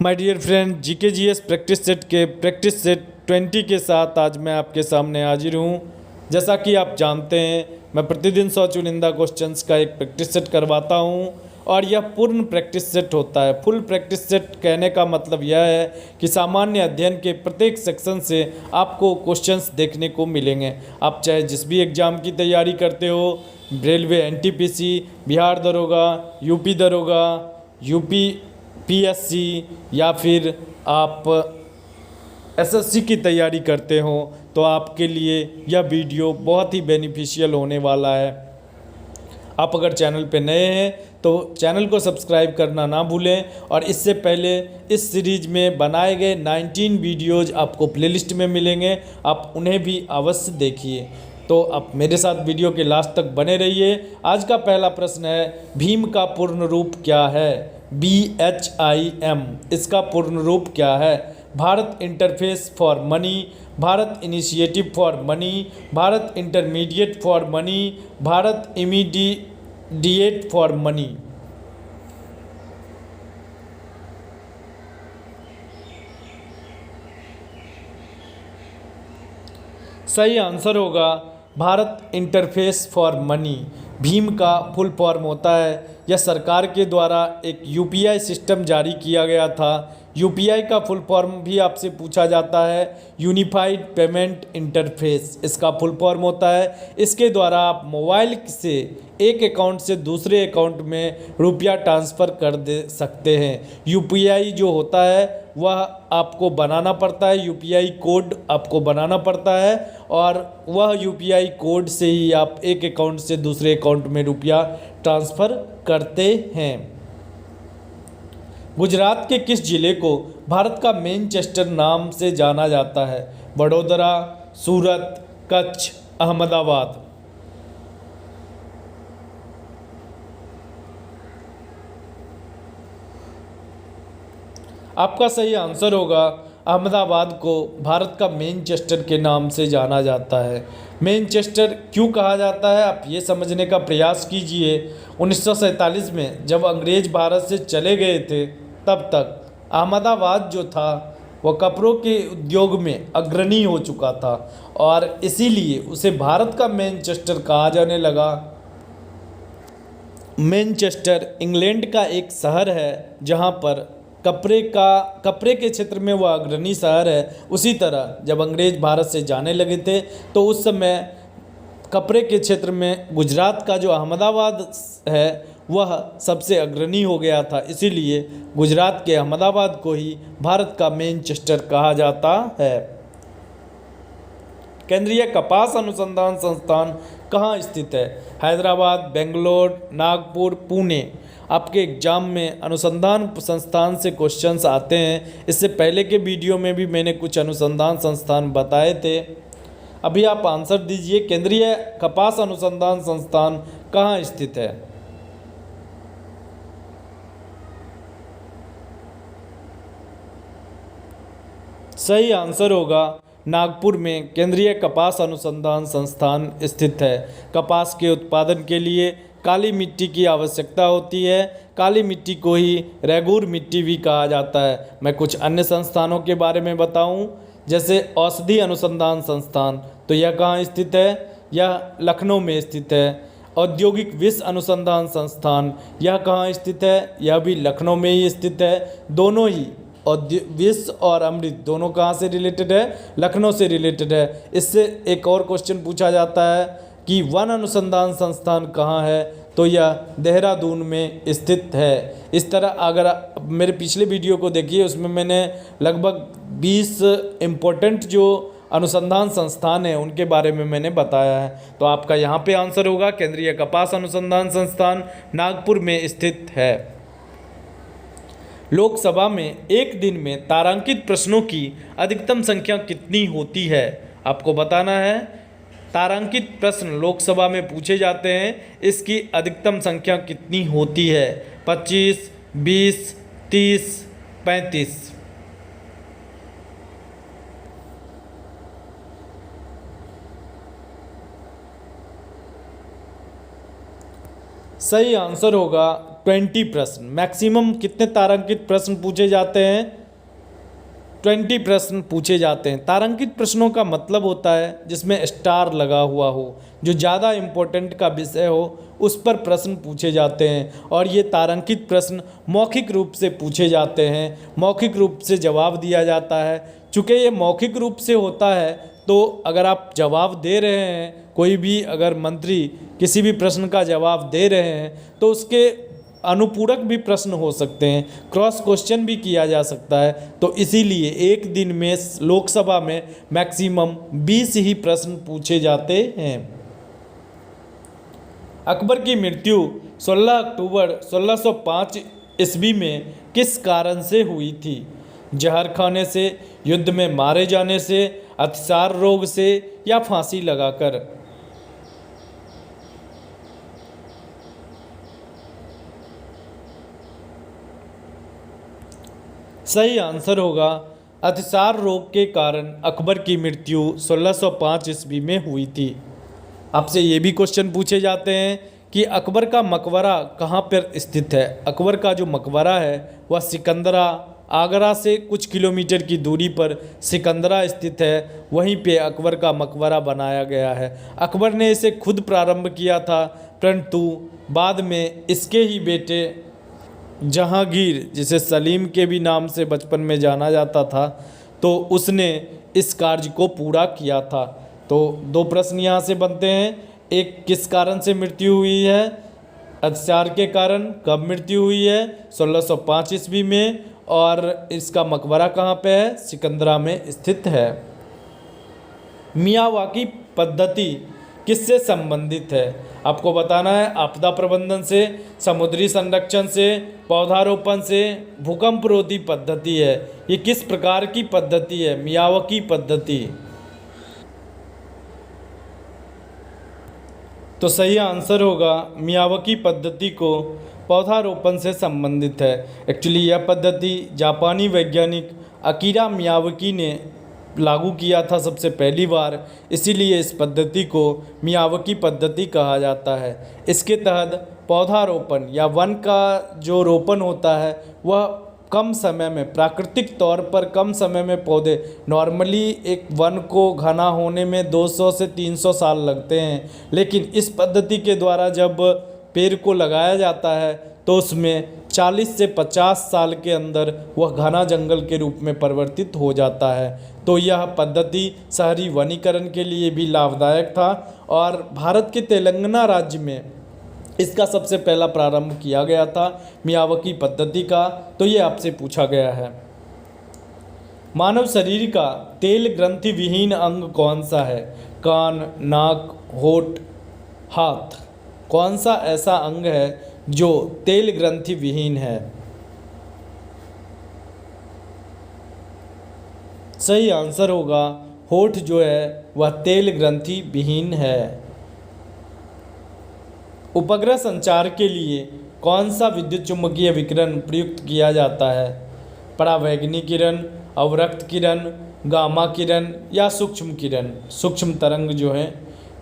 My dear friend, GK GS practice set के practice set 20 के साथ आज मैं आपके सामने हाजिर हूँ। जैसा कि आप जानते हैं, मैं प्रतिदिन 100 चुनिंदा क्वेश्चंस का एक प्रैक्टिस सेट करवाता हूँ और यह पूर्ण प्रैक्टिस सेट होता है। फुल प्रैक्टिस सेट कहने का मतलब यह है कि सामान्य अध्ययन के प्रत्येक सेक्शन से आपको क्वेश्चंस देखने को मिलेंगे। आप चाहे जिस भी एग्ज़ाम की तैयारी करते हो, रेलवे एनटीपीसी, बिहार दरोगा, यूपी दरोगा, यूपी पीएससी या फिर आप एसएससी की तैयारी करते हो, तो आपके लिए यह वीडियो बहुत ही बेनिफिशियल होने वाला है। आप अगर चैनल पे नए हैं तो चैनल को सब्सक्राइब करना ना भूलें और इससे पहले इस सीरीज में बनाए गए 19 वीडियोज़ आपको प्लेलिस्ट में मिलेंगे, आप उन्हें भी अवश्य देखिए। तो आप मेरे साथ वीडियो के लास्ट तक बने रहिए। आज का पहला प्रश्न है, भीम का पूर्ण रूप क्या है? BHIM, इसका पूर्ण रूप क्या है? Bharat interface for money, Bharat initiative for money, Bharat intermediate for money, Bharat immediate for money. सही आंसर होगा Bharat interface for money. Bhim का फुल फॉर्म होता है, यह सरकार के द्वारा एक यूपीआई सिस्टम जारी किया गया था। यूपीआई का फुल फॉर्म भी आपसे पूछा जाता है, यूनिफाइड पेमेंट इंटरफेस इसका फुल फॉर्म होता है। इसके द्वारा आप मोबाइल से एक अकाउंट से दूसरे अकाउंट में रुपया ट्रांसफ़र कर दे सकते हैं। यूपीआई जो होता है वह आपको बनाना पड़ता है, यूपीआई कोड आपको बनाना पड़ता है और वह यूपीआई कोड से ही आप एक अकाउंट से दूसरे अकाउंट में रुपया ट्रांसफ़र करते हैं। गुजरात के किस जिले को भारत का मैनचेस्टर नाम से जाना जाता है? वडोदरा, सूरत, कच्छ, अहमदाबाद। आपका सही आंसर होगा अहमदाबाद को भारत का मैनचेस्टर के नाम से जाना जाता है। मैनचेस्टर क्यों कहा जाता है, आप ये समझने का प्रयास कीजिए। 1947 में जब अंग्रेज भारत से चले गए थे, तब तक अहमदाबाद जो था वह कपड़ों के उद्योग में अग्रणी हो चुका था और इसीलिए उसे भारत का मैनचेस्टर कहा जाने लगा। मैनचेस्टर इंग्लैंड का एक शहर है जहाँ पर कपड़े के क्षेत्र में वह अग्रणी शहर है। उसी तरह जब अंग्रेज भारत से जाने लगे थे तो उस समय कपड़े के क्षेत्र में गुजरात का जो अहमदाबाद है वह सबसे अग्रणी हो गया था, इसीलिए गुजरात के अहमदाबाद को ही भारत का मैनचेस्टर कहा जाता है। केंद्रीय कपास अनुसंधान संस्थान कहाँ स्थित है? हैदराबाद, बेंगलोर, नागपुर, पुणे। आपके एग्जाम में अनुसंधान संस्थान से क्वेश्चंस आते हैं। इससे पहले के वीडियो में भी मैंने कुछ अनुसंधान संस्थान बताए थे। अभी आप आंसर दीजिए, केंद्रीय कपास अनुसंधान संस्थान कहाँ स्थित है? सही आंसर होगा नागपुर में केंद्रीय कपास अनुसंधान संस्थान स्थित है। कपास के उत्पादन के लिए काली मिट्टी की आवश्यकता होती है। काली मिट्टी को ही रेगूर मिट्टी भी कहा जाता है। मैं कुछ अन्य संस्थानों के बारे में बताऊं, जैसे औषधि अनुसंधान संस्थान, तो यह कहाँ स्थित है? यह लखनऊ में स्थित है। औद्योगिक विष अनुसंधान संस्थान, यह कहाँ स्थित है? यह भी लखनऊ में ही स्थित है। दोनों ही विष और अमृत दोनों कहाँ से रिलेटेड है? लखनऊ से रिलेटेड है। इससे एक और क्वेश्चन पूछा जाता है कि वन अनुसंधान संस्थान कहाँ है, तो यह देहरादून में स्थित है। इस तरह अगर मेरे पिछले वीडियो को देखिए, उसमें मैंने लगभग 20 इम्पोर्टेंट जो अनुसंधान संस्थान हैं उनके बारे में मैंने बताया है। तो आपका यहाँ पे आंसर होगा केंद्रीय कपास अनुसंधान संस्थान नागपुर में स्थित है। लोकसभा में एक दिन में तारांकित प्रश्नों की अधिकतम संख्या कितनी होती है? आपको बताना है। तारांकित प्रश्न लोकसभा में पूछे जाते हैं, इसकी अधिकतम संख्या कितनी होती है? 25, 20, 30, 35। सही आंसर होगा 20 प्रश्न। मैक्सिमम कितने तारांकित प्रश्न पूछे जाते हैं? 20 प्रश्न पूछे जाते हैं। तारांकित प्रश्नों का मतलब होता है जिसमें स्टार लगा हुआ हो, जो ज़्यादा इम्पोर्टेंट का विषय हो उस पर प्रश्न पूछे जाते हैं। और ये तारांकित प्रश्न मौखिक रूप से पूछे जाते हैं, मौखिक रूप से जवाब दिया जाता है। चूँकि ये मौखिक रूप से होता है तो अगर आप जवाब दे रहे हैं, कोई भी अगर मंत्री किसी भी प्रश्न का जवाब दे रहे हैं तो उसके अनुपूरक भी प्रश्न हो सकते हैं, क्रॉस क्वेश्चन भी किया जा सकता है। तो इसीलिए एक दिन में लोकसभा में मैक्सिमम 20 ही प्रश्न पूछे जाते हैं। अकबर की मृत्यु 16 अक्टूबर 1605 ईस्वी में किस कारण से हुई थी? जहर खाने से, युद्ध में मारे जाने से, अतिसार रोग से या फांसी लगाकर? सही आंसर होगा अतिसार रोग के कारण अकबर की मृत्यु 1605 ईस्वी में हुई थी। आपसे ये भी क्वेश्चन पूछे जाते हैं कि अकबर का मकबरा कहाँ पर स्थित है? अकबर का जो मकबरा है वह सिकंदरा, आगरा से कुछ किलोमीटर की दूरी पर सिकंदरा स्थित है। वहीं पे अकबर का मकबरा बनाया गया है। अकबर ने इसे खुद प्रारंभ किया था, परंतु बाद में इसके ही बेटे जहांगीर, जिसे सलीम के भी नाम से बचपन में जाना जाता था, तो उसने इस कार्य को पूरा किया था। तो 2 प्रश्न यहाँ से बनते हैं। एक, किस कारण से मृत्यु हुई है? अतिसार के कारण। कब मृत्यु हुई है? 1605 ईस्वी में। और इसका मकबरा कहाँ पे है? सिकंदरा में स्थित है। मियावाकी पद्धति किससे संबंधित है? आपको बताना है आपदा प्रबंधन से, समुद्री संरक्षण से, पौधारोपण से, भूकंप रोधी पद्धति है। ये किस प्रकार की पद्धति है? मियावाकी पद्धति। तो सही आंसर होगा मियावाकी पद्धति को पौधारोपण से संबंधित है। एक्चुअली यह पद्धति जापानी वैज्ञानिक अकीरा मियावाकी ने लागू किया था सबसे पहली बार, इसीलिए इस पद्धति को मियावाकी पद्धति कहा जाता है। इसके तहत पौधारोपण या वन का जो रोपण होता है वह कम समय में, प्राकृतिक तौर पर कम समय में पौधे, नॉर्मली एक वन को घना होने में 200 से 300 साल लगते हैं, लेकिन इस पद्धति के द्वारा जब पेड़ को लगाया जाता है तो उसमें 40 से 50 साल के अंदर वह घना जंगल के रूप में परिवर्तित हो जाता है। तो यह पद्धति शहरी वनीकरण के लिए भी लाभदायक था और भारत के तेलंगाना राज्य में इसका सबसे पहला प्रारंभ किया गया था मियावाकी पद्धति का। तो ये आपसे पूछा गया है। मानव शरीर का तेल ग्रंथि विहीन अंग कौन सा है? कान, नाक, होठ, हाथ। कौन सा ऐसा अंग है जो तेल ग्रंथि विहीन है? सही आंसर होगा होठ जो है वह तेल ग्रंथि विहीन है। उपग्रह संचार के लिए कौन सा विद्युत चुम्बकीय विकिरण प्रयुक्त किया जाता है? परावैगनी किरण, अवरक्त किरण, गामा किरण या सूक्ष्म किरण, सूक्ष्म तरंग जो है,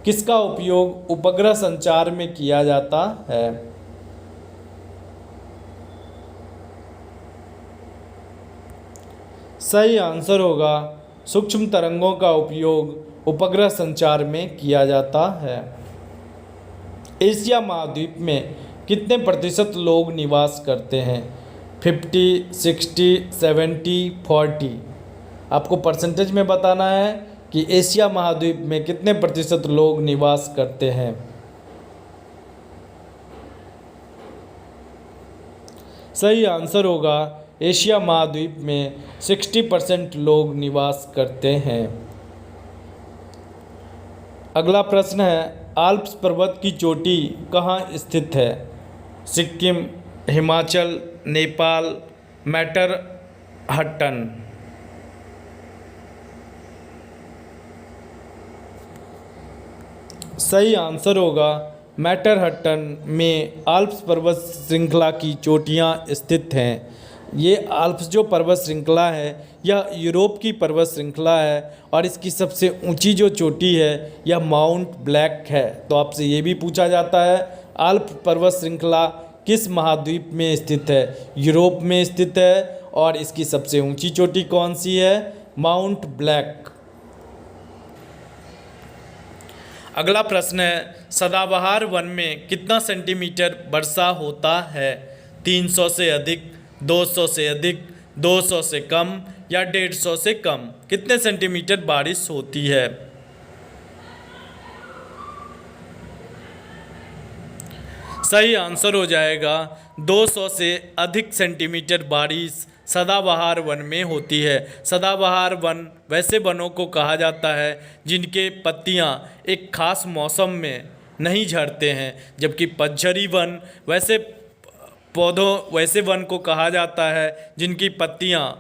किसका उपयोग उपग्रह संचार में किया जाता है? सही आंसर होगा सूक्ष्म तरंगों का उपयोग उपग्रह संचार में किया जाता है। एशिया महाद्वीप में कितने प्रतिशत लोग निवास करते हैं? 50, 60, 70, 40। आपको परसेंटेज में बताना है कि एशिया महाद्वीप में कितने प्रतिशत लोग निवास करते हैं। सही आंसर होगा एशिया महाद्वीप में 60% लोग निवास करते हैं। अगला प्रश्न है, आल्प्स पर्वत की चोटी कहाँ स्थित है? सिक्किम, हिमाचल, नेपाल, मैटरहट्टन। सही आंसर होगा मैटरहट्टन में आल्प्स पर्वत श्रृंखला की चोटियाँ स्थित हैं। ये आल्प्स जो पर्वत श्रृंखला है यह यूरोप की पर्वत श्रृंखला है और इसकी सबसे ऊंची जो चोटी है यह माउंट ब्लैक है। तो आपसे ये भी पूछा जाता है आल्प पर्वत श्रृंखला किस महाद्वीप में स्थित है? यूरोप में स्थित है। और इसकी सबसे ऊंची चोटी कौन सी है? Mount black. अगला प्रश्न है, सदाबहार वन में कितना सेंटीमीटर वर्षा होता है? 300 से अधिक, 200 से अधिक, 200 से कम या 150 से कम? कितने सेंटीमीटर बारिश होती है? सही आंसर हो जाएगा 200 से अधिक सेंटीमीटर बारिश सदाबहार वन में होती है। सदाबहार वन वैसे वनों को कहा जाता है जिनके पत्तियां एक खास मौसम में नहीं झड़ते हैं, जबकि पतझड़ी वन वैसे वन को कहा जाता है जिनकी पत्तियां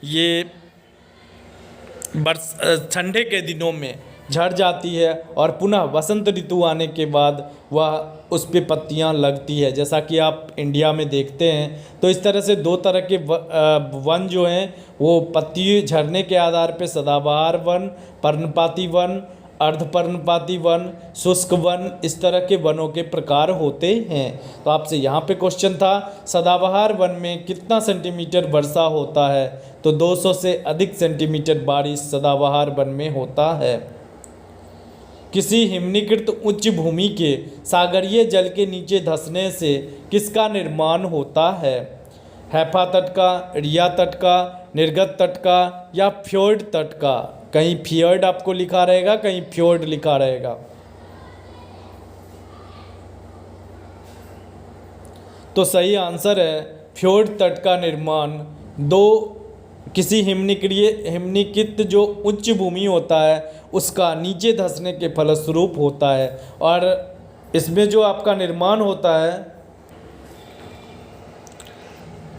ये ठंडे के दिनों में झड़ जाती है और पुनः वसंत ऋतु आने के बाद वह उस पे पत्तियां लगती है। जैसा कि आप इंडिया में देखते हैं, तो इस तरह से दो तरह के वन जो हैं वो पत्ती झड़ने के आधार पे सदाबहार वन, पर्णपाती वन, अर्धपर्णपाती वन, शुष्क वन, इस तरह के वनों के प्रकार होते हैं। तो आपसे यहाँ पे क्वेश्चन था, सदाबहार वन में कितना सेंटीमीटर वर्षा होता है? तो 200 से अधिक सेंटीमीटर बारिश सदाबहार वन में होता है। किसी हिमनीकृत उच्च भूमि के सागरीय जल के नीचे धंसने से किसका निर्माण होता है? हैफा तट का, रिया तट का, निर्गत तट का या फ्योर्ड तट का? कहीं फियर्ड आपको लिखा रहेगा, कहीं फ्योर्ड लिखा रहेगा। तो सही आंसर है फ्योर्ड तट का निर्माण किसी हिमनीकृत जो उच्च भूमि होता है उसका नीचे धंसने के फलस्वरूप होता है। और इसमें जो आपका निर्माण होता है।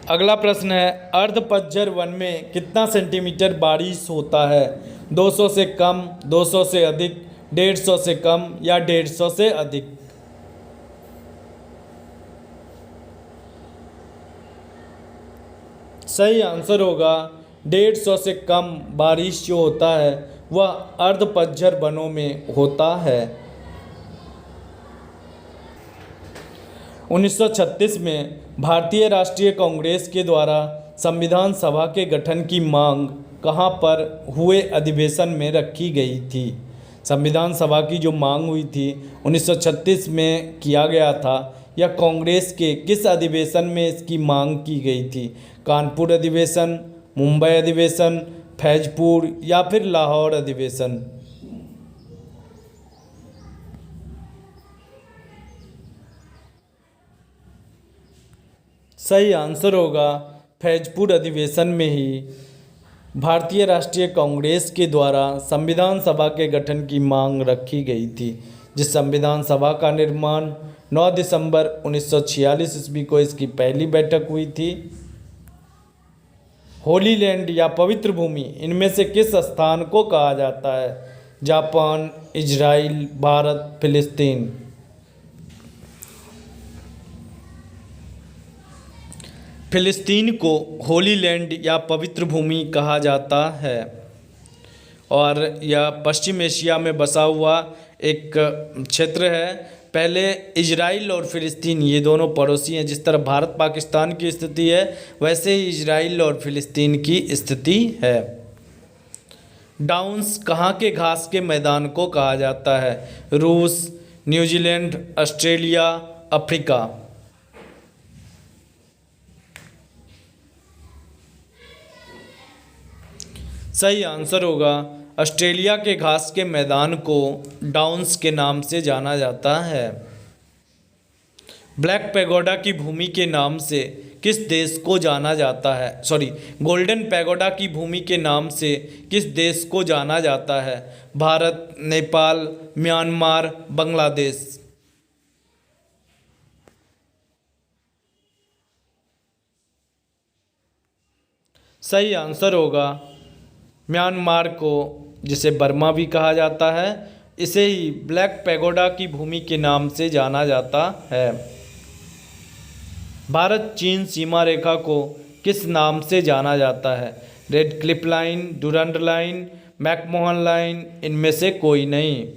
अगला प्रश्न है, अर्धपतझड़ वन में कितना सेंटीमीटर बारिश होता है? 200 से कम, 200 से अधिक, 150 से कम या 150 से अधिक? सही आंसर होगा 150 से कम बारिश जो होता है वह अर्धपतझड़ वनों में होता है। 1936 में भारतीय राष्ट्रीय कांग्रेस के द्वारा संविधान सभा के गठन की मांग कहाँ पर हुए अधिवेशन में रखी गई थी? संविधान सभा की जो मांग हुई थी 1936 में किया गया था, या कांग्रेस के किस अधिवेशन में इसकी मांग की गई थी? कानपुर अधिवेशन, मुंबई अधिवेशन, फैजपुर या फिर लाहौर अधिवेशन? सही आंसर होगा फैजपुर अधिवेशन में ही भारतीय राष्ट्रीय कांग्रेस के द्वारा संविधान सभा के गठन की मांग रखी गई थी, जिस संविधान सभा का निर्माण 9 दिसंबर 1946 ईस्वी को इसकी पहली बैठक हुई थी। होली लैंड या पवित्र भूमि इनमें से किस स्थान को कहा जाता है? जापान, इजराइल, भारत, फिलिस्तीन? फिलिस्तीन को होली लैंड या पवित्र भूमि कहा जाता है और यह पश्चिम एशिया में बसा हुआ एक क्षेत्र है। पहले इजराइल और फिलिस्तीन ये दोनों पड़ोसी हैं। जिस तरह भारत पाकिस्तान की स्थिति है वैसे ही इजराइल और फिलिस्तीन की स्थिति है। डाउन्स कहाँ के घास के मैदान को कहा जाता है? रूस, न्यूजीलैंड, ऑस्ट्रेलिया, अफ्रीका? सही आंसर होगा ऑस्ट्रेलिया के घास के मैदान को डाउन्स के नाम से जाना जाता है। ब्लैक पैगोडा की भूमि के नाम से किस देश को जाना जाता है? गोल्डन पैगोडा की भूमि के नाम से किस देश को जाना जाता है? भारत, नेपाल, म्यांमार, बांग्लादेश? सही आंसर होगा म्यांमार को, जिसे बर्मा भी कहा जाता है, इसे ही ब्लैक पैगोडा की भूमि के नाम से जाना जाता है। भारत चीन सीमा रेखा को किस नाम से जाना जाता है? Red Cliff line, Durand line, McMahon line, इनमें से कोई नहीं?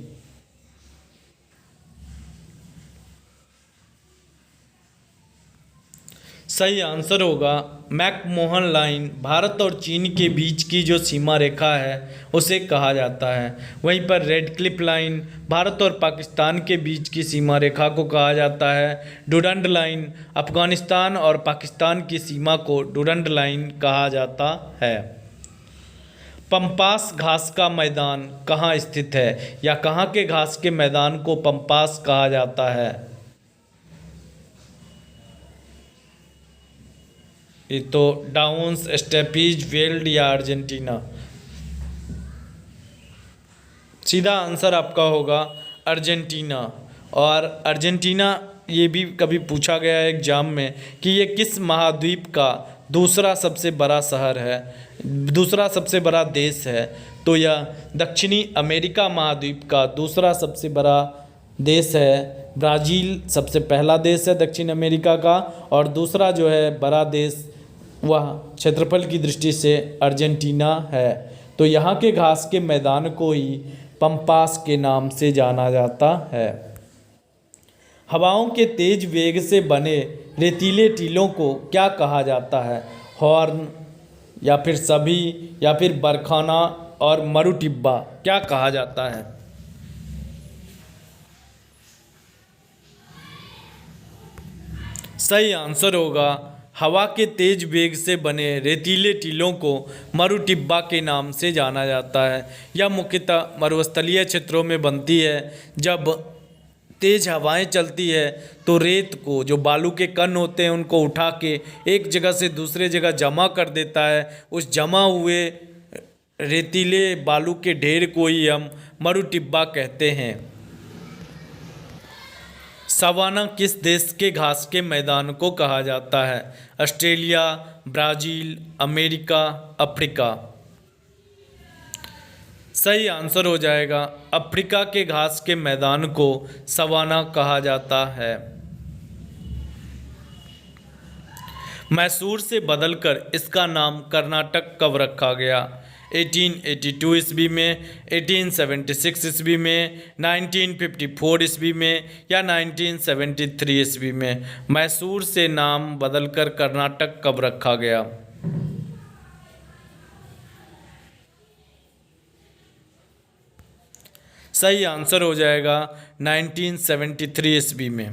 सही आंसर होगा मैकमोहन लाइन। भारत और चीन के बीच की जो सीमा रेखा है उसे कहा जाता है। वहीं पर रेड क्लिफ लाइन भारत और पाकिस्तान के बीच की सीमा रेखा को कहा जाता है। डुरंड लाइन अफगानिस्तान और पाकिस्तान की सीमा को डुरंड लाइन कहा जाता है। पंपास घास का मैदान कहाँ स्थित है, या कहाँ के घास के मैदान को पंपास कहा जाता है? ये तो डाउन्स, स्टेपीज, वेल्ड या अर्जेंटीना। सीधा आंसर आपका होगा अर्जेंटीना। और अर्जेंटीना ये भी कभी पूछा गया है एग्जाम में कि ये किस महाद्वीप का दूसरा सबसे बड़ा शहर है, दूसरा सबसे बड़ा देश है। तो यह दक्षिणी अमेरिका महाद्वीप का दूसरा सबसे बड़ा देश है। ब्राज़ील सबसे पहला देश है दक्षिण अमेरिका का, और दूसरा जो है बड़ा देश वह क्षेत्रफल की दृष्टि से अर्जेंटीना है। तो यहाँ के घास के मैदान को ही पंपास के नाम से जाना जाता है। हवाओं के तेज वेग से बने रेतीले टीलों को क्या कहा जाता है? हॉर्न, या फिर सभी, या फिर बरखाना और मरुटिब्बा, क्या कहा जाता है? सही आंसर होगा हवा के तेज वेग से बने रेतीले टीलों को मरुटिब्बा के नाम से जाना जाता है। यह मुख्यतः मरुस्थलीय क्षेत्रों में बनती है। जब तेज हवाएं चलती है तो रेत को, जो बालू के कण होते हैं, उनको उठा के एक जगह से दूसरे जगह जमा कर देता है। उस जमा हुए रेतीले बालू के ढेर को ही हम मरुटिब्बा कहते हैं। सवाना किस देश के घास के मैदान को कहा जाता है? Australia, Brazil, America, Africa. सही आंसर हो जाएगा अफ्रीका के घास के मैदान को सवाना कहा जाता है। मैसूर से बदलकर इसका नाम कर्नाटक कब रखा गया? 1882 ईस्वी में, 1876 ईस्वी में, 1954 ईस्वी में या 1973 ईस्वी में? मैसूर से नाम बदलकर कर्नाटक कब रखा गया? सही आंसर हो जाएगा 1973 ईस्वी में।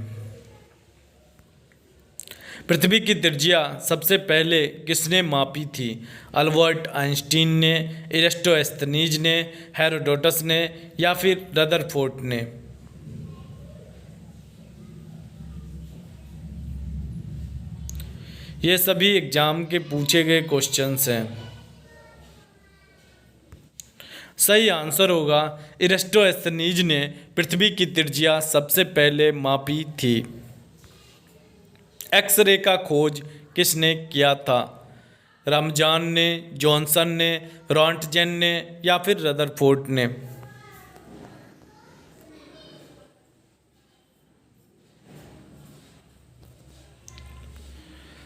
पृथ्वी की त्रिज्या सबसे पहले किसने मापी थी? अल्बर्ट आइंस्टीन ने, इरेस्टोस्थनीज ने, हेरोडोटस ने या फिर रदरफोर्ड ने? ये सभी एग्जाम के पूछे गए क्वेश्चंस हैं। सही आंसर होगा इरेस्टोस्थनीज ने पृथ्वी की त्रिज्या सबसे पहले मापी थी। एक्सरे का खोज किसने किया था? रमजान ने, जॉनसन ने, रॉन्टजेन ने या फिर रदरफोर्ड ने?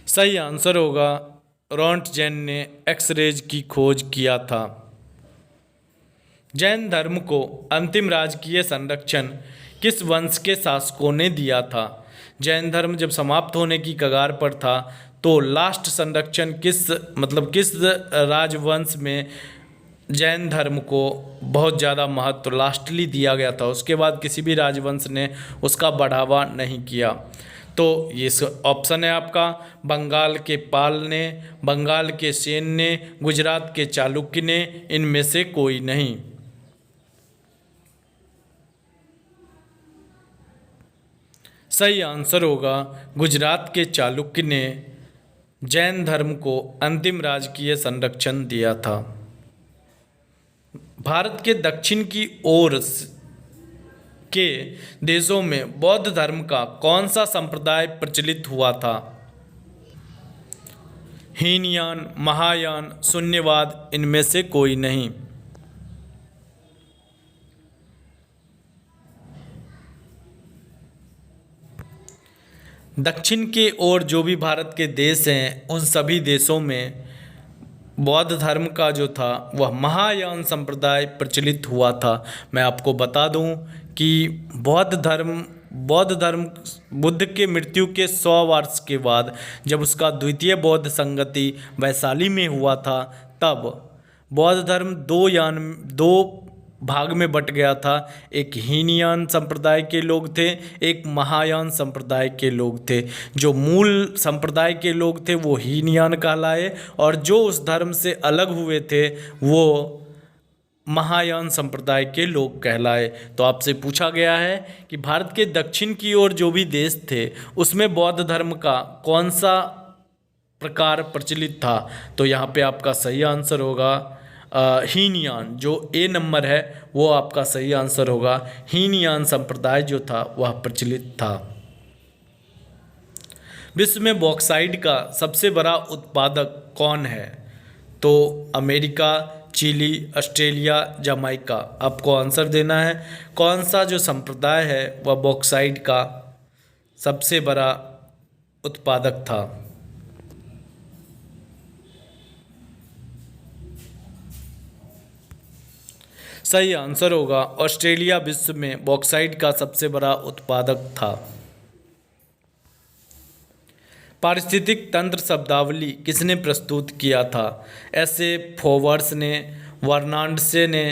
सही आंसर होगा रॉन्टजेन ने एक्सरेज की खोज किया था। जैन धर्म को अंतिम राजकीय संरक्षण किस वंश के शासकों ने दिया था? जैन धर्म जब समाप्त होने की कगार पर था तो लास्ट संरक्षण किस राजवंश में जैन धर्म को बहुत ज़्यादा महत्व लास्टली दिया गया था। उसके बाद किसी भी राजवंश ने उसका बढ़ावा नहीं किया। तो ये ऑप्शन है आपका बंगाल के पाल ने, बंगाल के सेन ने, गुजरात के चालुक्य ने, इनमें से कोई नहीं। सही आंसर होगा गुजरात के चालुक्य ने जैन धर्म को अंतिम राजकीय संरक्षण दिया था। भारत के दक्षिण की ओर के देशों में बौद्ध धर्म का कौन सा संप्रदाय प्रचलित हुआ था? हीनयान, महायान, शून्यवाद, इनमें से कोई नहीं। दक्षिण के ओर जो भी भारत के देश हैं उन सभी देशों में बौद्ध धर्म का जो था वह महायान संप्रदाय प्रचलित हुआ था। मैं आपको बता दूं कि बौद्ध धर्म बुद्ध के मृत्यु के 100 वर्ष के बाद जब उसका द्वितीय बौद्ध संगति वैशाली में हुआ था, तब बौद्ध धर्म दो भाग में बट गया था। एक हीनयान संप्रदाय के लोग थे, एक महायान संप्रदाय के लोग थे। जो मूल संप्रदाय के लोग थे वो हीनयान कहलाए, और जो उस धर्म से अलग हुए थे वो महायान संप्रदाय के लोग कहलाए। तो आपसे पूछा गया है कि भारत के दक्षिण की ओर जो भी देश थे उसमें बौद्ध धर्म का कौन सा प्रकार प्रचलित था। तो यहाँ पे आपका सही आंसर होगा हीनयान। जो ए नंबर है वो आपका सही आंसर होगा। हीनयान संप्रदाय जो था वह प्रचलित था। विश्व में बॉक्साइट का सबसे बड़ा उत्पादक कौन है। तो अमेरिका, चिली, ऑस्ट्रेलिया, जमाइका। आपको आंसर देना है कौन सा जो संप्रदाय है वह बॉक्साइट का सबसे बड़ा उत्पादक था। सही आंसर होगा ऑस्ट्रेलिया विश्व में बॉक्साइट का सबसे बड़ा उत्पादक था। पारिस्थितिक तंत्र शब्दावली किसने प्रस्तुत किया था। ऐसे फोवर्स ने, वर्नांडसे ने,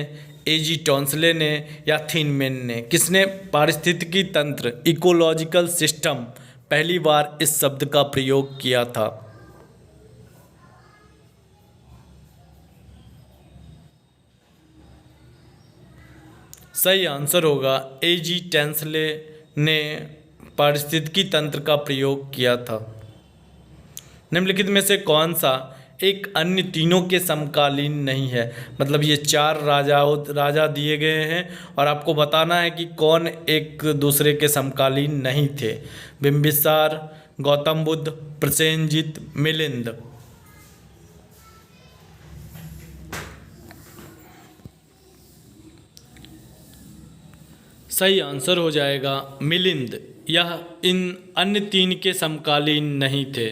एजी टॉन्सले ने या थिनमेन ने। किसने पारिस्थितिकी तंत्र इकोलॉजिकल सिस्टम पहली बार इस शब्द का प्रयोग किया था। सही आंसर होगा एजी टॉन्सले ने पारिस्थितिकी तंत्र का प्रयोग किया था। निम्नलिखित में से कौन सा एक अन्य तीनों के समकालीन नहीं है। मतलब ये 4 राजा दिए गए हैं और आपको बताना है कि कौन एक दूसरे के समकालीन नहीं थे। बिंबिसार, गौतम बुद्ध, प्रसेनजीत, मिलिंद। सही आंसर हो जाएगा मिलिंद। यह इन अन्य 3 के समकालीन नहीं थे।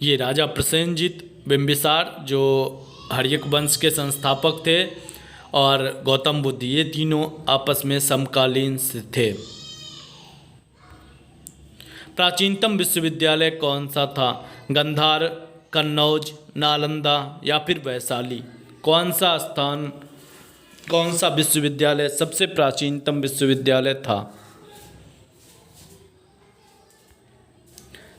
ये राजा प्रसेनजीत, बिंबिसार जो हर्यक वंश के संस्थापक थे, और गौतम बुद्ध, ये तीनों आपस में समकालीन थे। प्राचीनतम विश्वविद्यालय कौन सा था। गांधार, कन्नौज, नालंदा या फिर वैशाली। कौन सा विश्वविद्यालय सबसे प्राचीनतम विश्वविद्यालय था।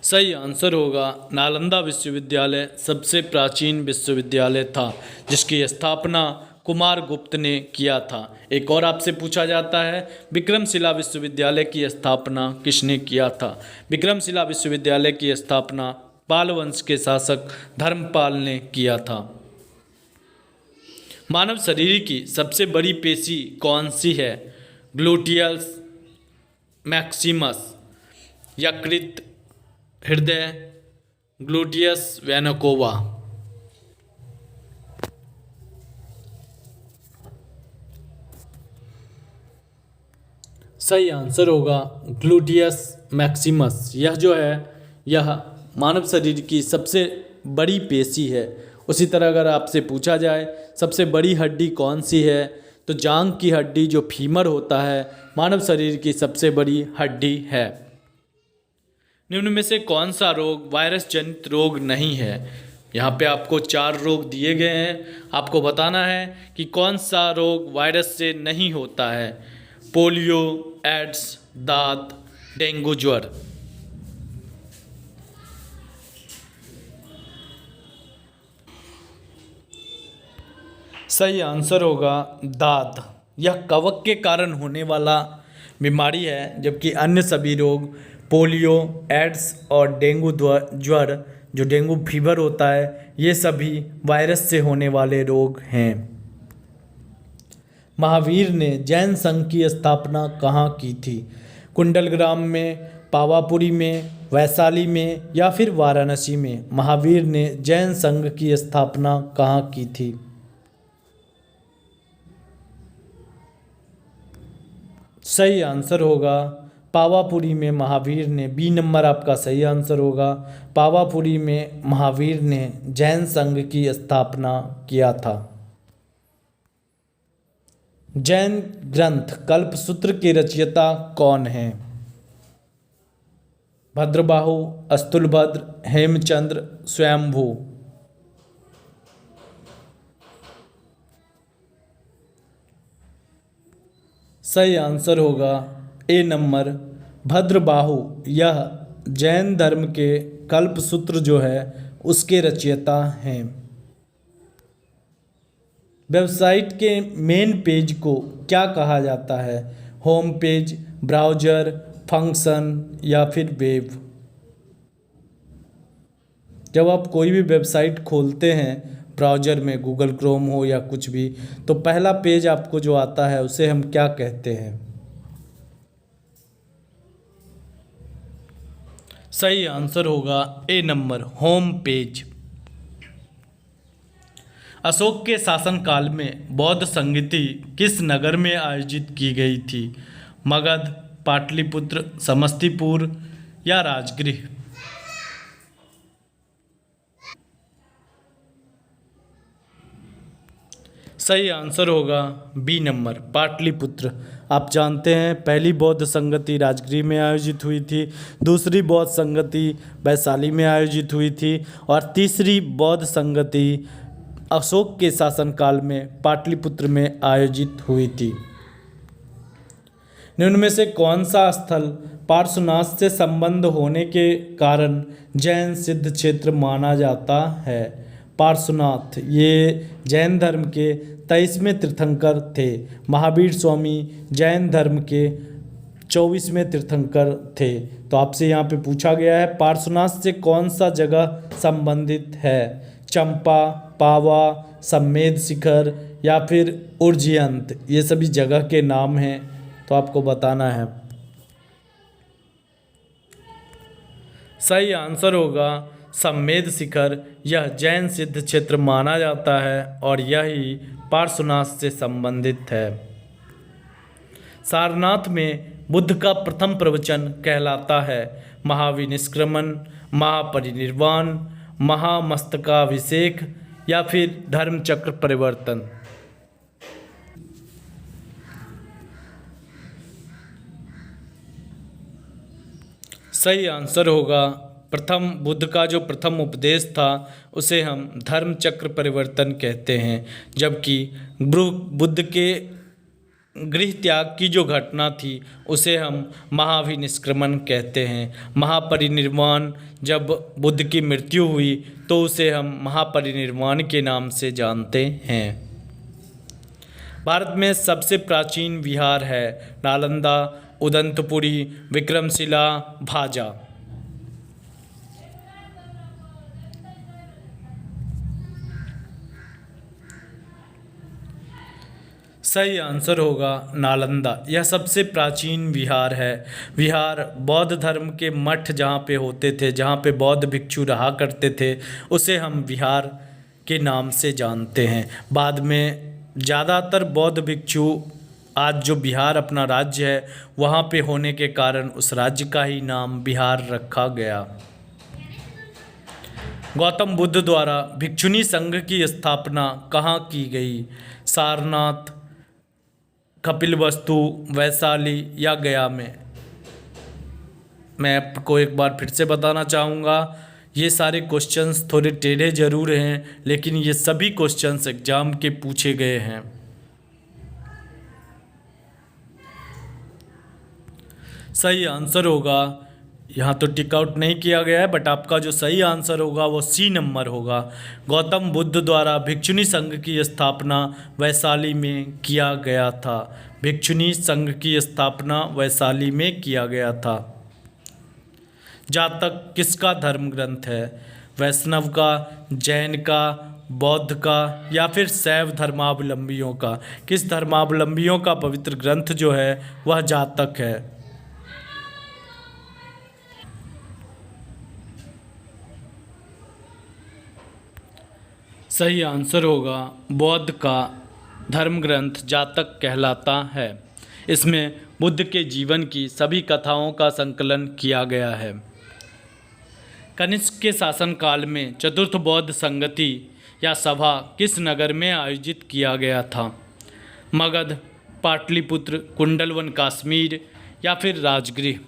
सही आंसर होगा नालंदा विश्वविद्यालय सबसे प्राचीन विश्वविद्यालय था, जिसकी स्थापना कुमार गुप्त ने किया था। एक और आपसे पूछा जाता है विक्रमशिला विश्वविद्यालय की स्थापना किसने किया था। विक्रमशिला विश्वविद्यालय की स्थापना पाल वंश के शासक धर्मपाल ने किया था। मानव शरीर की सबसे बड़ी पेशी कौन सी है। ग्लूटियस मैक्सिमस, यकृत, हृदय, ग्लूटियस वेनोकोवा। सही आंसर होगा ग्लूटियस मैक्सिमस। यह जो है यह मानव शरीर की सबसे बड़ी पेशी है। उसी तरह अगर आपसे पूछा जाए सबसे बड़ी हड्डी कौन सी है, तो जांघ की हड्डी जो फीमर होता है मानव शरीर की सबसे बड़ी हड्डी है। निम्न में से कौन सा रोग वायरस जनित रोग नहीं है। यहाँ पे आपको 4 रोग दिए गए हैं, आपको बताना है कि कौन सा रोग वायरस से नहीं होता है। पोलियो, एड्स, दांत, डेंगू ज्वर। सही आंसर होगा दांत। यह कवक के कारण होने वाला बीमारी है, जबकि अन्य सभी रोग पोलियो, एड्स और डेंगू ज्वर जो डेंगू फीवर होता है ये सभी वायरस से होने वाले रोग हैं। महावीर ने जैन संघ की स्थापना कहाँ की थी। कुंडलग्राम में, पावापुरी में, वैशाली में या फिर वाराणसी में। महावीर ने जैन संघ की स्थापना कहाँ की थी। सही आंसर होगा पावापुरी में महावीर ने। बी नंबर आपका सही आंसर होगा। पावापुरी में महावीर ने जैन संघ की स्थापना किया था। जैन ग्रंथ कल्पसूत्र के रचयिता कौन हैं? भद्रबाहु, अस्तुलभद्र, हेमचंद्र, स्वयंभू। सही आंसर होगा ए नंबर, भद्रबाहु। यह जैन धर्म के कल्पसूत्र जो है उसके रचयिता हैं। वेबसाइट के मेन पेज को क्या कहा जाता है? होम पेज, ब्राउज़र, फंक्शन या फिर वेब। जब आप कोई भी वेबसाइट खोलते हैं ब्राउज़र में, गूगल क्रोम हो या कुछ भी, तो पहला पेज आपको जो आता है उसे हम क्या कहते हैं? सही आंसर होगा ए नंबर, होम पेज। अशोक के शासनकाल में बौद्ध संगीति किस नगर में आयोजित की गई थी? मगध, पाटलिपुत्र, समस्तीपुर या राजगृह। सही आंसर होगा बी नंबर, पाटलिपुत्र। आप जानते हैं पहली बौद्ध संगति राजगृह में आयोजित हुई थी, दूसरी बौद्ध संगति वैशाली में आयोजित हुई थी और तीसरी बौद्ध संगति अशोक के शासनकाल में पाटलिपुत्र में आयोजित हुई थी। निम्न में से कौन सा स्थल पार्श्वनाथ से संबंध होने के कारण जैन सिद्ध क्षेत्र माना जाता है? पार्श्वनाथ ये जैन धर्म के 23वें तीर्थंकर थे। महावीर स्वामी जैन धर्म के 24वें तीर्थंकर थे। तो आपसे यहाँ पे पूछा गया है पार्श्वनाथ से कौन सा जगह संबंधित है? चंपा, पावा, सम्मेद शिखर या फिर उज्जयंत। ये सभी जगह के नाम हैं, तो आपको बताना है। सही आंसर होगा सम्मेद शिखर। यह जैन सिद्ध क्षेत्र माना जाता है और यही पार्श्वनाथ से संबंधित है। सारनाथ में बुद्ध का प्रथम प्रवचन कहलाता है महाविनिष्क्रमण, महापरिनिर्वाण, महामस्तकाभिषेक या फिर धर्मचक्र परिवर्तन। सही आंसर होगा प्रथम, बुद्ध का जो प्रथम उपदेश था उसे हम धर्मचक्र परिवर्तन कहते हैं, जबकि बुद्ध के गृह त्याग की जो घटना थी उसे हम महाविनिष्क्रमण कहते हैं। महापरिनिर्वाण, जब बुद्ध की मृत्यु हुई तो उसे हम महापरिनिर्वाण के नाम से जानते हैं। भारत में सबसे प्राचीन विहार है नालंदा, उदंतपुरी, विक्रमशिला, भाजा। सही आंसर होगा नालंदा। यह सबसे प्राचीन विहार है। विहार बौद्ध धर्म के मठ जहाँ पे होते थे, जहाँ पे बौद्ध भिक्षु रहा करते थे, उसे हम विहार के नाम से जानते हैं। बाद में ज़्यादातर बौद्ध भिक्षु आज जो बिहार अपना राज्य है वहाँ पे होने के कारण उस राज्य का ही नाम बिहार रखा गया। गौतम बुद्ध द्वारा भिक्षुनी संघ की स्थापना कहाँ की गई? सारनाथ, कपिलवस्तु, वैशाली या गया में। मैं आपको एक बार फिर से बताना चाहूँगा, ये सारे क्वेश्चंस थोड़े टेढ़े जरूर हैं, लेकिन ये सभी क्वेश्चंस एग्जाम के पूछे गए हैं। सही आंसर होगा, यहाँ तो टिक आउट नहीं किया गया है, बट आपका जो सही आंसर होगा वो सी नंबर होगा। गौतम बुद्ध द्वारा भिक्षुनी संघ की स्थापना वैशाली में किया गया था। भिक्षुनी संघ की स्थापना वैशाली में किया गया था। जातक किसका धर्म ग्रंथ है? वैष्णव का, जैन का, बौद्ध का या फिर शैव धर्मावलंबियों का? किस धर्मावलंबियों का पवित्र ग्रंथ जो है वह जातक है? सही आंसर होगा बौद्ध का धर्म ग्रंथ जातक कहलाता है। इसमें बुद्ध के जीवन की सभी कथाओं का संकलन किया गया है। कनिष्क के शासनकाल में चतुर्थ बौद्ध संगति या सभा किस नगर में आयोजित किया गया था? मगध, पाटलिपुत्र, कुंडलवन कश्मीर या फिर राजगृह।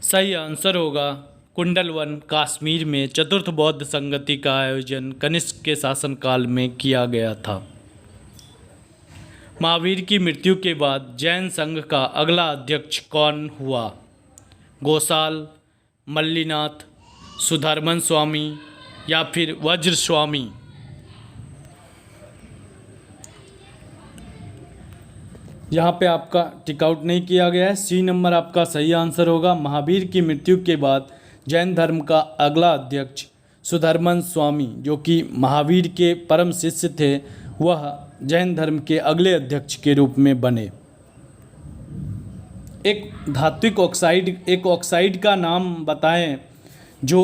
सही आंसर होगा कुंडलवन कश्मीर में चतुर्थ बौद्ध संगति का आयोजन कनिष्क के शासनकाल में किया गया था। महावीर की मृत्यु के बाद जैन संघ का अगला अध्यक्ष कौन हुआ? गोसाल, मल्लीनाथ, सुधर्मन स्वामी या फिर वज्र स्वामी? यहाँ पे आपका टिक आउट नहीं किया गया है। सी नंबर आपका सही आंसर होगा। महावीर की मृत्यु के बाद जैन धर्म का अगला अध्यक्ष सुधर्मन स्वामी, जो कि महावीर के परम शिष्य थे, वह जैन धर्म के अगले अध्यक्ष के रूप में बने। एक धात्विक ऑक्साइड, एक ऑक्साइड का नाम बताएं जो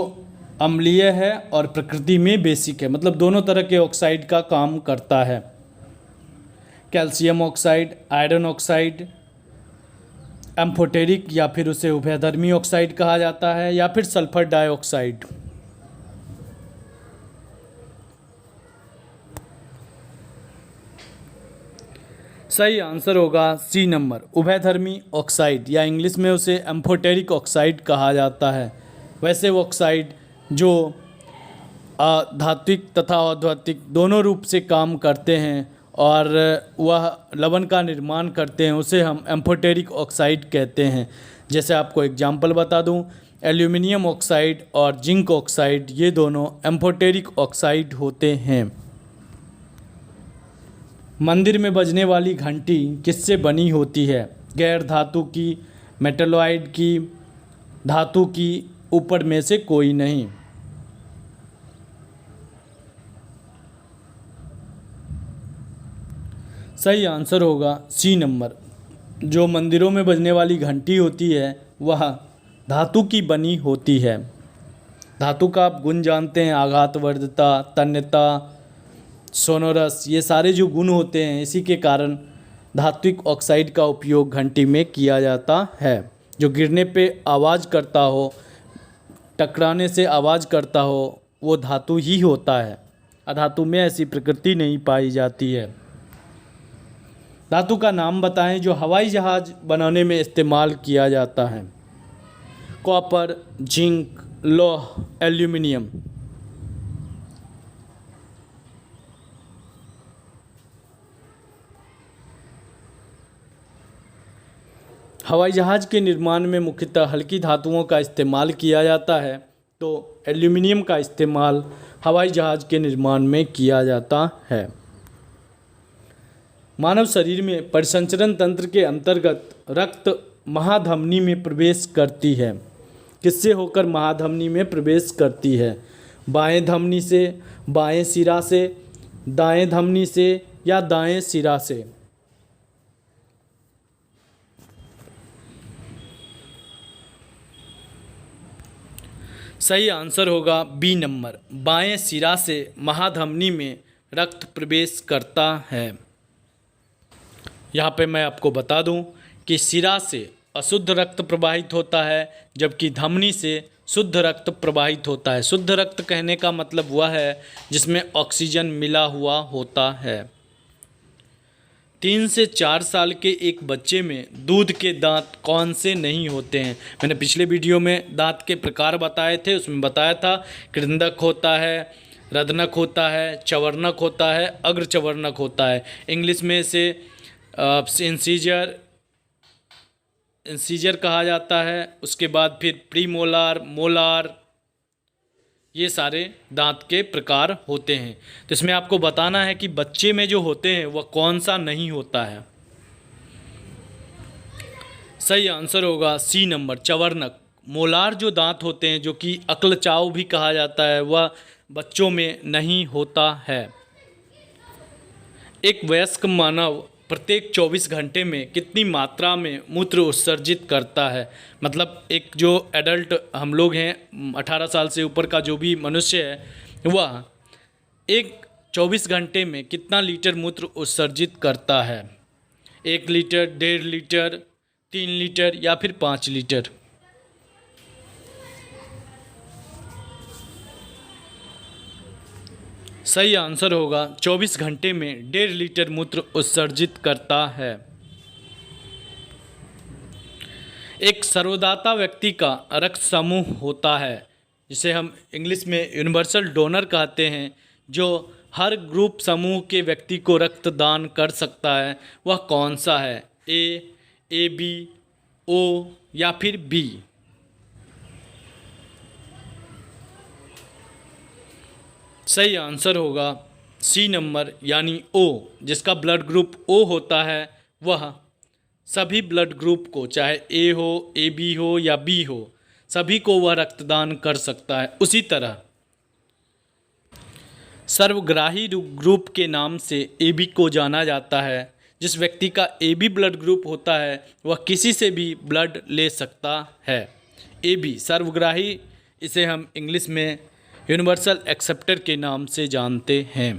अम्लीय है और प्रकृति में बेसिक है, मतलब दोनों तरह के ऑक्साइड का काम करता है। Calcium oxide, iron oxide, amphoteric या फिर उसे उभयधर्मी ऑक्साइड कहा जाता है, या फिर सल्फर डाइऑक्साइड। सही आंसर होगा सी नंबर, उभयधर्मी ऑक्साइड, या इंग्लिश में उसे एम्फोटेरिक ऑक्साइड कहा जाता है। वैसे वो ऑक्साइड जो धात्विक तथा औद्धात्विक दोनों रूप से काम करते हैं और वह लवण का निर्माण करते हैं, उसे हम एम्फोटेरिक ऑक्साइड कहते हैं। जैसे आपको एग्जांपल बता दूं, एल्यूमिनियम ऑक्साइड और जिंक ऑक्साइड, ये दोनों एम्फोटेरिक ऑक्साइड होते हैं। मंदिर में बजने वाली घंटी किससे बनी होती है? गैर धातु की, मेटलॉइड की, धातु की, ऊपर में से कोई नहीं। सही आंसर होगा सी नंबर, जो मंदिरों में बजने वाली घंटी होती है वह धातु की बनी होती है। धातु का आप गुण जानते हैं, आघातवर्धता, तन्यता, सोनोरस, ये सारे जो गुण होते हैं, इसी के कारण धात्विक ऑक्साइड का उपयोग घंटी में किया जाता है। जो गिरने पे आवाज़ करता हो, टकराने से आवाज़ करता हो, वो धातु ही होता है। अधातु में ऐसी प्रकृति नहीं पाई जाती है। धातु का नाम बताएं जो हवाई जहाज़ बनाने में इस्तेमाल किया जाता है। कॉपर, जिंक, लौह, एल्यूमिनियम। हवाई जहाज़ के निर्माण में मुख्यतः हल्की धातुओं का इस्तेमाल किया जाता है, तो एल्यूमिनियम का इस्तेमाल हवाई जहाज़ के निर्माण में किया जाता है। मानव शरीर में परिसंचरण तंत्र के अंतर्गत रक्त महाधमनी में प्रवेश करती है। किससे होकर महाधमनी में प्रवेश करती है? बाएं धमनी से, बाएं सिरा से, दाएं धमनी से या दाएं सिरा से? सही आंसर होगा बी नंबर, बाएं सिरा से महाधमनी में रक्त प्रवेश करता है। यहाँ पे मैं आपको बता दूं कि सिरा से अशुद्ध रक्त प्रवाहित होता है, जबकि धमनी से शुद्ध रक्त प्रवाहित होता है। शुद्ध रक्त कहने का मतलब वह है जिसमें ऑक्सीजन मिला हुआ होता है। 3 से 4 साल के एक बच्चे में दूध के दांत कौन से नहीं होते हैं? मैंने पिछले वीडियो में दांत के प्रकार बताए थे, उसमें बताया था कृंदक होता है, रदनक होता है, चवर्णक होता है, अग्रचवर्णक होता है। इंग्लिश में इसे इंसीजर कहा जाता है। उसके बाद फिर प्रीमोलार, मोलार, ये सारे दांत के प्रकार होते हैं। तो इसमें आपको बताना है कि बच्चे में जो होते हैं वह कौन सा नहीं होता है। सही आंसर होगा सी नंबर, चवर्णक। मोलार जो दांत होते हैं, जो कि अक्लचाव भी कहा जाता है, वह बच्चों में नहीं होता है। एक वयस्क मानव प्रत्येक 24 घंटे में कितनी मात्रा में मूत्र उत्सर्जित करता है? मतलब एक जो एडल्ट हम लोग हैं, 18 साल से ऊपर का जो भी मनुष्य है, वह एक 24 घंटे में कितना लीटर मूत्र उत्सर्जित करता है? 1 लीटर, 1.5 लीटर, 3 लीटर या फिर 5 लीटर? सही आंसर होगा 24 घंटे में 1.5 लीटर मूत्र उत्सर्जित करता है। एक सर्वदाता व्यक्ति का रक्त समूह होता है जिसे हम इंग्लिश में यूनिवर्सल डोनर कहते हैं, जो हर ग्रुप समूह के व्यक्ति को रक्तदान कर सकता है। वह कौन सा है? ए बी, ओ या फिर बी? सही आंसर होगा सी नंबर यानी ओ। जिसका ब्लड ग्रुप ओ होता है वह सभी ब्लड ग्रुप को, चाहे ए हो, ए बी हो या बी हो, सभी को वह रक्तदान कर सकता है। उसी तरह सर्वग्राही ग्रुप के नाम से ए बी को जाना जाता है। जिस व्यक्ति का ए बी ब्लड ग्रुप होता है वह किसी से भी ब्लड ले सकता है। ए बी सर्वग्राही, इसे हम इंग्लिश में यूनिवर्सल एक्सेप्टर के नाम से जानते हैं।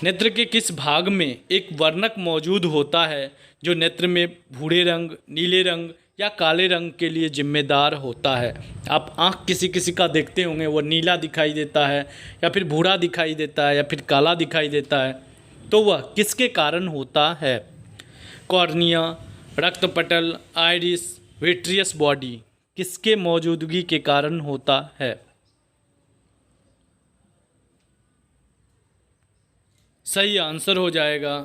नेत्र के किस भाग में एक वर्णक मौजूद होता है जो नेत्र में भूरे रंग, नीले रंग या काले रंग के लिए जिम्मेदार होता है? आप आँख किसी किसी का देखते होंगे, वो नीला दिखाई देता है या फिर भूरा दिखाई देता है या फिर काला दिखाई देता है, तो वह किसके कारण होता है? कॉर्निया, रक्तपटल, आइरिस, विट्रियस बॉडी, किसके मौजूदगी के कारण होता है? सही आंसर हो जाएगा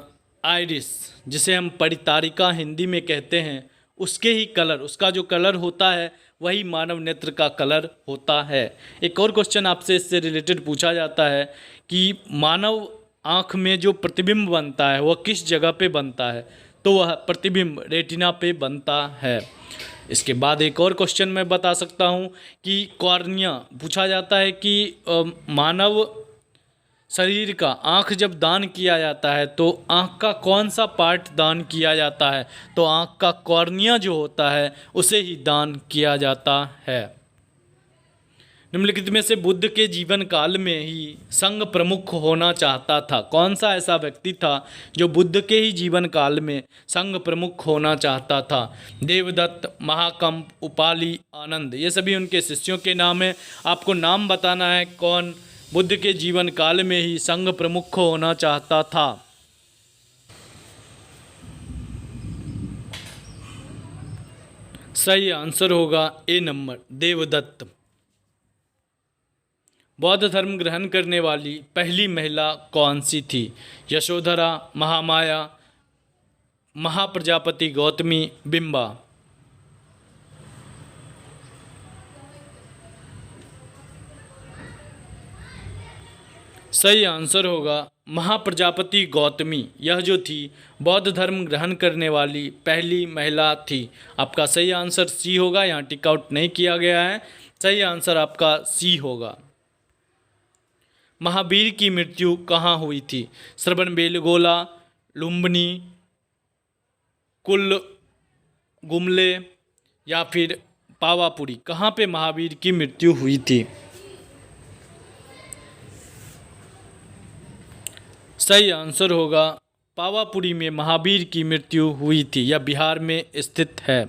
आइरिस, जिसे हम परितारिका हिंदी में कहते हैं। उसके ही कलर, उसका जो कलर होता है वही मानव नेत्र का कलर होता है। एक और क्वेश्चन आपसे इससे रिलेटेड पूछा जाता है कि मानव आँख में जो प्रतिबिंब बनता है वह किस जगह पे बनता है? तो वह प्रतिबिंब रेटिना पे बनता है। इसके बाद एक और क्वेश्चन मैं बता सकता हूँ कि कॉर्निया पूछा जाता है कि मानव शरीर का आँख जब दान किया जाता है तो आँख का कौन सा पार्ट दान किया जाता है? तो आँख का कॉर्निया जो होता है उसे ही दान किया जाता है। निम्नलिखित में से बुद्ध के जीवन काल में ही संघ प्रमुख होना चाहता था? कौन सा ऐसा व्यक्ति था जो बुद्ध के ही जीवन काल में संघ प्रमुख होना चाहता था? देवदत्त, महाकंप, उपाली, आनंद, ये सभी उनके शिष्यों के नाम हैं। आपको नाम बताना है कौन बुद्ध के जीवन काल में ही संघ प्रमुख होना चाहता था। सही आंसर होगा ए नंबर, देवदत्त। बौद्ध धर्म ग्रहण करने वाली पहली महिला कौन सी थी? यशोधरा, महामाया, महाप्रजापति गौतमी, बिंबा। सही आंसर होगा महाप्रजापति गौतमी। यह जो थी बौद्ध धर्म ग्रहण करने वाली पहली महिला थी। आपका सही आंसर सी होगा, यहाँ टिक आउट नहीं किया गया है। सही आंसर आपका सी होगा। महावीर की मृत्यु कहाँ हुई थी? श्रवणबेलगोला, लुम्बिनी, कुल गुमले या फिर पावापुरी, कहाँ पे महावीर की मृत्यु हुई थी? सही आंसर होगा पावापुरी में महावीर की मृत्यु हुई थी। यह बिहार में स्थित है।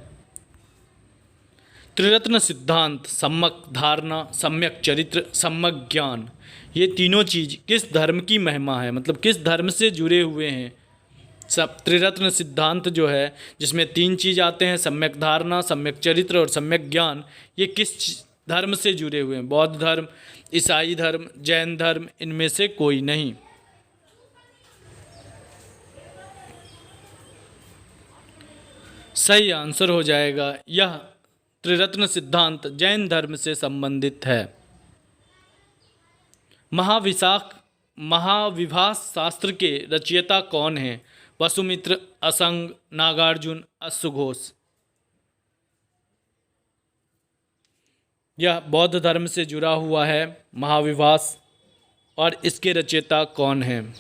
त्रिरत्न सिद्धांत, सम्यक धारणा, सम्यक चरित्र, सम्यक ज्ञान, ये तीनों चीज़ किस धर्म की महिमा है? मतलब किस धर्म से जुड़े हुए हैं? सब त्रिरत्न सिद्धांत जो है जिसमें तीन चीज़ आते हैं, सम्यक धारणा, सम्यक चरित्र और सम्यक ज्ञान, ये किस धर्म से जुड़े हुए हैं? बौद्ध धर्म, ईसाई धर्म, जैन धर्म, इनमें से कोई नहीं। सही आंसर हो जाएगा यह त्रिरत्न सिद्धांत जैन धर्म से संबंधित है। महाविभास शास्त्र के रचयिता कौन हैं? वसुमित्र, असंग, नागार्जुन, अश्वघोष। यह बौद्ध धर्म से जुड़ा हुआ है महाविभास, और इसके रचयिता कौन हैं?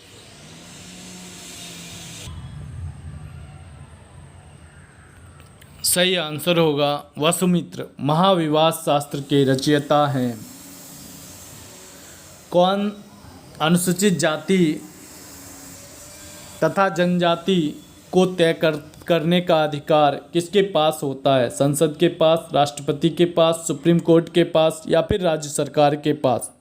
सही आंसर होगा वसुमित्र, महाविभास शास्त्र के रचयिता हैं। कौन अनुसूचित जाति तथा जनजाति को तय करने का अधिकार किसके पास होता है? संसद के पास, राष्ट्रपति के पास, सुप्रीम कोर्ट के पास या फिर राज्य सरकार के पास?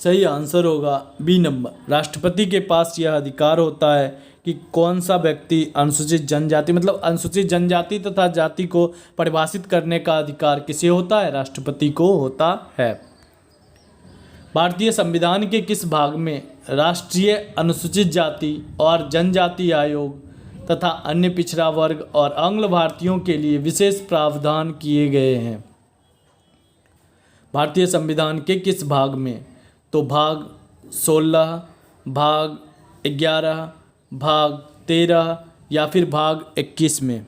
सही आंसर होगा बी नंबर। राष्ट्रपति के पास यह अधिकार होता है कि कौन सा व्यक्ति अनुसूचित जनजाति मतलब अनुसूचित जनजाति तथा जाति को परिभाषित करने का अधिकार किसे होता है? राष्ट्रपति को होता है। भारतीय संविधान के किस भाग में राष्ट्रीय अनुसूचित जाति और जनजाति आयोग तथा अन्य पिछड़ा वर्ग और आंग्ल भारतीयों के लिए विशेष प्रावधान किए गए हैं? भारतीय संविधान के किस भाग में? तो भाग 16, भाग 11, भाग 13 या फिर भाग 21 में।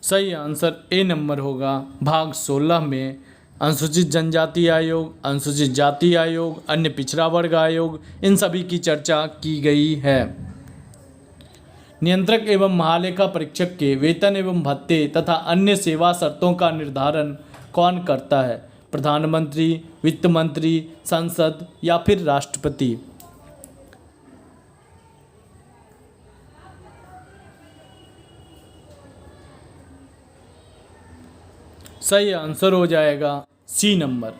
सही आंसर ए नंबर होगा भाग 16 में अनुसूचित जनजाति आयोग, अनुसूचित जाति आयोग, अन्य पिछड़ा वर्ग आयोग, इन सभी की चर्चा की गई है। नियंत्रक एवं महालेखा परीक्षक के वेतन एवं भत्ते तथा अन्य सेवा शर्तों का निर्धारण कौन करता है? प्रधानमंत्री, वित्त मंत्री, संसद या फिर राष्ट्रपति? सही आंसर हो जाएगा सी नंबर,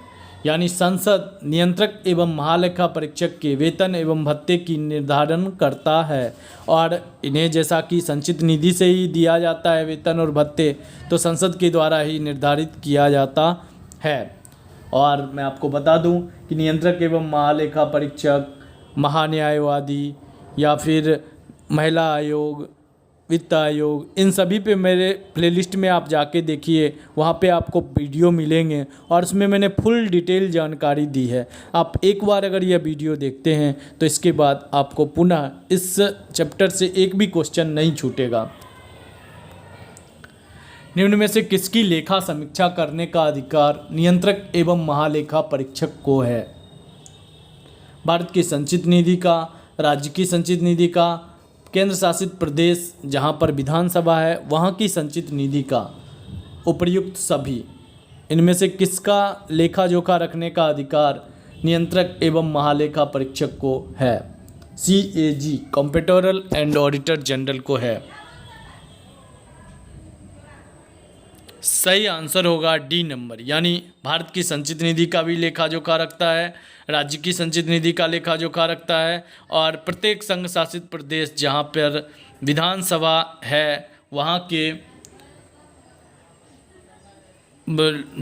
यानी संसद नियंत्रक एवं महालेखा परीक्षक के वेतन एवं भत्ते की निर्धारण करता है और इन्हें जैसा कि संचित निधि से ही दिया जाता है वेतन और भत्ते, तो संसद के द्वारा ही निर्धारित किया जाता है। और मैं आपको बता दूं कि नियंत्रक एवं महालेखा परीक्षक, महान्यायवादी या फिर महिला आयोग, वित्त आयोग, इन सभी पे मेरे प्लेलिस्ट में आप जाके देखिए, वहाँ पे आपको वीडियो मिलेंगे और उसमें मैंने फुल डिटेल जानकारी दी है। आप एक बार अगर यह वीडियो देखते हैं तो इसके बाद आपको पुनः इस चैप्टर से एक भी क्वेश्चन नहीं छूटेगा। निम्न में से किसकी लेखा समीक्षा करने का अधिकार नियंत्रक एवं महालेखा परीक्षक को है? भारत की संचित निधि का, राज्य की संचित निधि का, केंद्र शासित प्रदेश जहां पर विधानसभा है वहां की संचित निधि का, उपर्युक्त सभी। इनमें से किसका लेखा जोखा रखने का अधिकार नियंत्रक एवं महालेखा परीक्षक को है? CAG comptroller and auditor general को है। सही आंसर होगा डी नंबर, यानी भारत की संचित निधि का भी लेखा जोखा रखता है, राज्य की संचित निधि का लेखा जोखा रखता है और प्रत्येक संघ शासित प्रदेश जहाँ पर विधानसभा है वहाँ के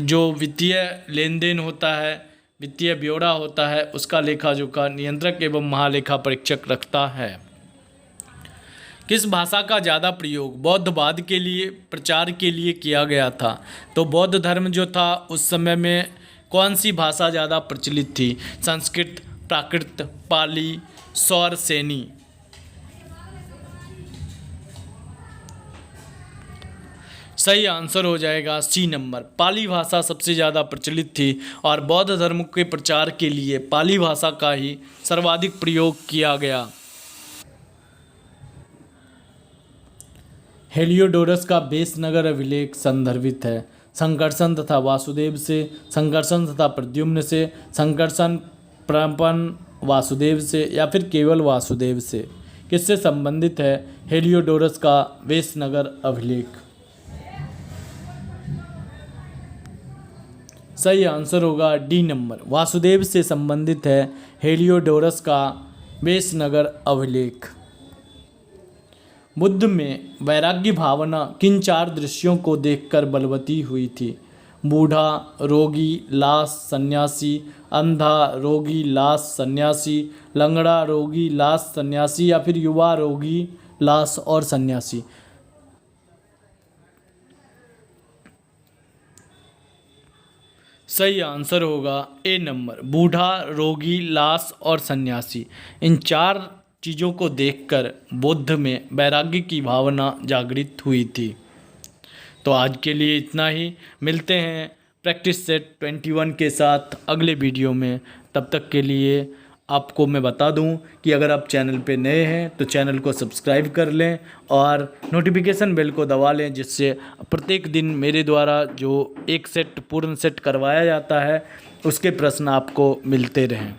जो वित्तीय लेन देन होता है, वित्तीय ब्यौरा होता है, उसका लेखा जोखा नियंत्रक एवं महालेखा परीक्षक रखता है। किस भाषा का ज़्यादा प्रयोग बौद्धवाद के लिए प्रचार के लिए किया गया था? तो बौद्ध धर्म जो था उस समय में कौन सी भाषा ज़्यादा प्रचलित थी? संस्कृत, प्राकृत, पाली, सौर सेनी? सही आंसर हो जाएगा सी नंबर, पाली भाषा सबसे ज़्यादा प्रचलित थी और बौद्ध धर्म के प्रचार के लिए पाली भाषा का ही सर्वाधिक प्रयोग किया गया। हेलियोडोरस का बेस नगर अभिलेख संदर्भित है संकर्षण तथा वासुदेव से, संकर्षण तथा प्रद्युम्न से, संकर्षण प्रपन वासुदेव से या फिर केवल वासुदेव से? किससे संबंधित है हेलियोडोरस का बेस नगर अभिलेख? सही आंसर होगा डी नंबर, वासुदेव से संबंधित है हेलियोडोरस का बेस नगर अभिलेख। बुद्ध में वैराग्य भावना किन 4 दृश्यों को देखकर बलवती हुई थी? बूढ़ा, रोगी, लाश, सन्यासी, अंधा, रोगी, लाश, सन्यासी, लंगड़ा, रोगी, लाश, सन्यासी या फिर युवा, रोगी, लाश और सन्यासी? सही आंसर होगा ए नंबर, बूढ़ा, रोगी, लाश और सन्यासी। इन 4 चीज़ों को देखकर बुद्ध में वैराग्य की भावना जागृत हुई थी। तो आज के लिए इतना ही, मिलते हैं प्रैक्टिस सेट 21 के साथ अगले वीडियो में। तब तक के लिए आपको मैं बता दूं कि अगर आप चैनल पे नए हैं तो चैनल को सब्सक्राइब कर लें और नोटिफिकेशन बेल को दबा लें, जिससे प्रत्येक दिन मेरे द्वारा जो एक सेट पूर्ण सेट करवाया जाता है उसके प्रश्न आपको मिलते रहें।